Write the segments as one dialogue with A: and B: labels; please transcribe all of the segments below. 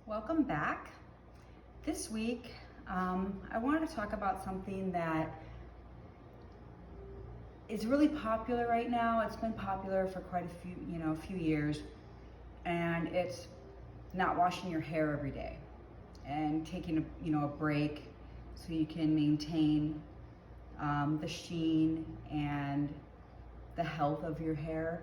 A: Welcome back. This week, I wanted to talk about something that is really popular right now. It's been popular for quite a few years, and it's not washing your hair every day and taking a break so you can maintain the sheen and the health of your hair.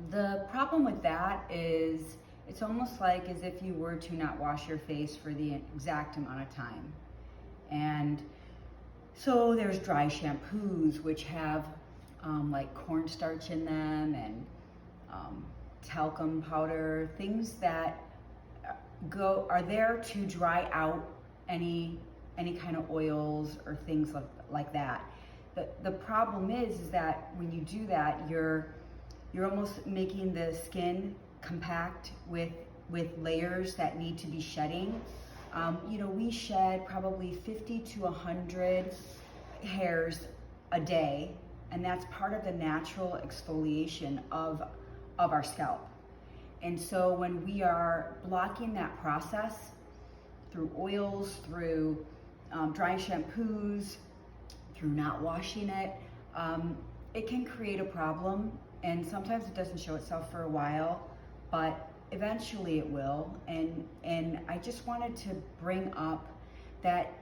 A: The problem with that is it's almost like as if you were to not wash your face for the exact amount of time. And so there's dry shampoos which have like cornstarch in them and talcum powder, things that are there to dry out any kind of oils or things like that. The problem is that when you do that, you're almost making the skin compact with layers that need to be shedding. We shed probably 50 to 100 hairs a day, and that's part of the natural exfoliation of our scalp. And so when we are blocking that process through oils, through dry shampoos, through not washing it, it can create a problem. And sometimes it doesn't show itself for a while, but eventually it will. And I just wanted to bring up that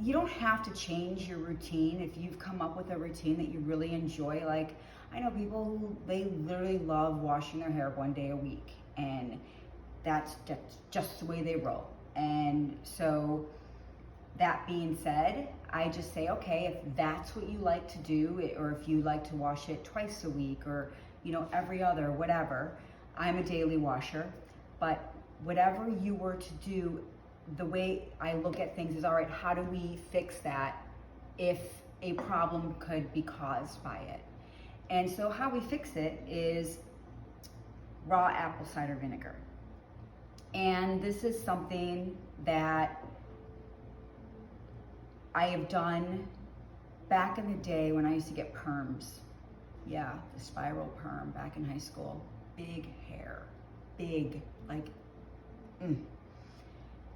A: you don't have to change your routine if you've come up with a routine that you really enjoy. Like, I know people who, they literally love washing their hair one day a week, and that's just the way they roll. And so that being said, I just say, okay, if that's what you like to do, or if you like to wash it twice a week or, every other, whatever. I'm a daily washer, but whatever you were to do, the way I look at things is, all right, how do we fix that if a problem could be caused by it? And so how we fix it is raw apple cider vinegar. And this is something that I have done back in the day when I used to get perms. Yeah, the spiral perm back in high school. Big hair, big, like,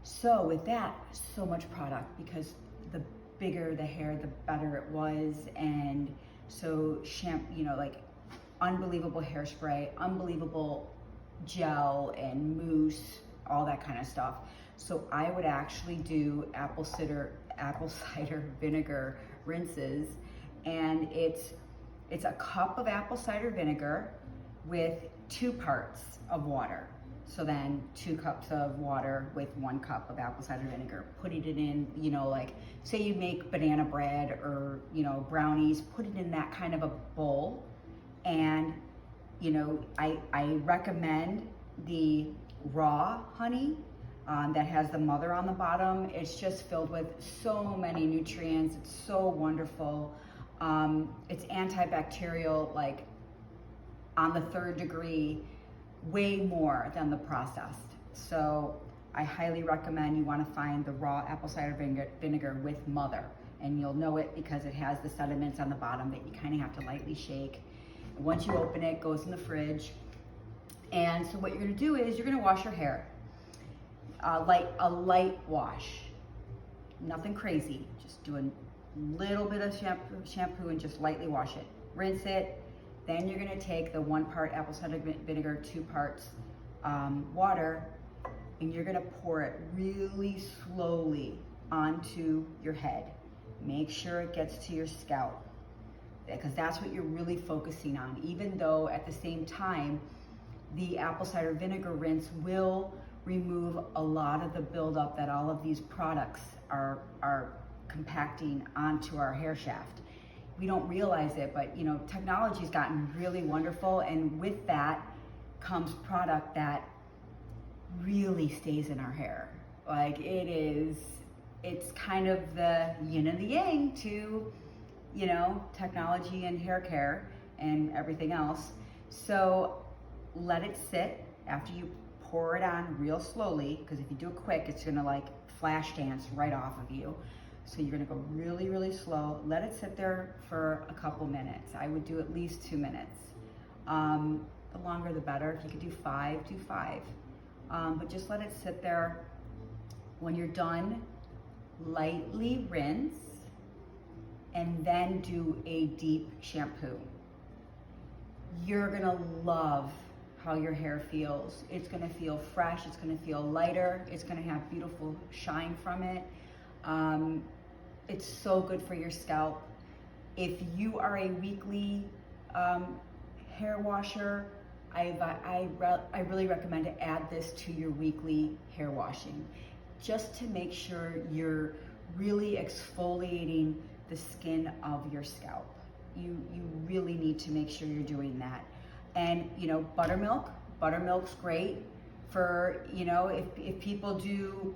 A: So with that, so much product, because the bigger the hair, the better it was. And so like unbelievable hairspray, unbelievable gel and mousse, all that kind of stuff. So I would actually do apple cider vinegar rinses, and it's a cup of apple cider vinegar with 2 parts of water. So then 2 cups of water with 1 cup of apple cider vinegar, putting it in, like say you make banana bread or, brownies, put it in that kind of a bowl. And, I recommend the raw honey that has the mother on the bottom. It's just filled with so many nutrients. It's so wonderful. It's antibacterial, like on the 3rd degree, way more than the processed. So I highly recommend you want to find the raw apple cider vinegar with mother, and you'll know it because it has the sediments on the bottom that you kind of have to lightly shake. And once you open it, it goes in the fridge. And so what you're going to do is you're going to wash your hair. A light wash, nothing crazy, just do a little bit of shampoo and just lightly wash it. Rinse it. Then you're going to take the 1 part apple cider vinegar, 2 parts water, and you're going to pour it really slowly onto your head. Make sure it gets to your scalp, because that's what you're really focusing on, even though at the same time the apple cider vinegar rinse will remove a lot of the buildup that all of these products are compacting onto our hair shaft. We don't realize it, but technology's gotten really wonderful, and with that comes product that really stays in our hair. Like, it's kind of the yin and the yang to, technology and hair care and everything else. So let it sit after you pour it on real slowly, because if you do it quick, it's gonna like flash dance right off of you. So you're gonna go really, really slow. Let it sit there for a couple minutes. I would do at least 2 minutes. The longer the better. If you could do 5, do 5. but just let it sit there. When you're done, lightly rinse and then do a deep shampoo. You're gonna love how your hair feels. It's gonna feel fresh, it's gonna feel lighter, it's gonna have beautiful shine from it. It's so good for your scalp. If you are a weekly hair washer, I really recommend to add this to your weekly hair washing, just to make sure you're really exfoliating the skin of your scalp. You really need to make sure you're doing that. And you know, buttermilk's great for, you know, if people do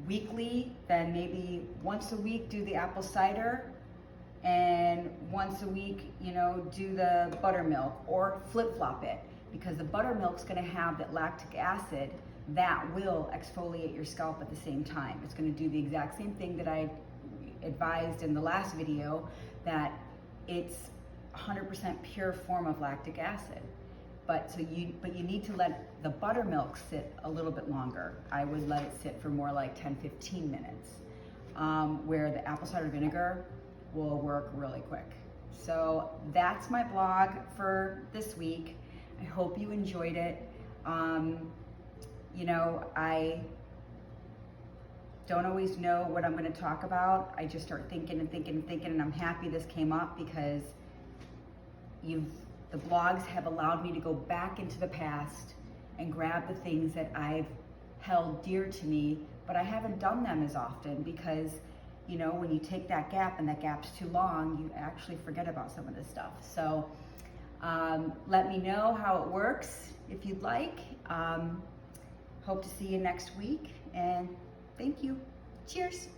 A: weekly, then maybe once a week do the apple cider, and once a week, you know, do the buttermilk, or flip-flop it, because the buttermilk's gonna have that lactic acid that will exfoliate your scalp at the same time. It's gonna do the exact same thing that I advised in the last video, that it's 100% pure form of lactic acid. But you need to let the buttermilk sit a little bit longer. I would let it sit for more like 10-15 minutes, where the apple cider vinegar will work really quick. So that's my blog for this week. I hope you enjoyed it. You know, I don't always know what I'm going to talk about. I just start thinking and thinking and thinking, and I'm happy this came up, because the blogs have allowed me to go back into the past and grab the things that I've held dear to me, but I haven't done them as often, because you know, when you take that gap and that gap's too long, you actually forget about some of this stuff. So let me know how it works if you'd like. Hope to see you next week, and thank you. Cheers.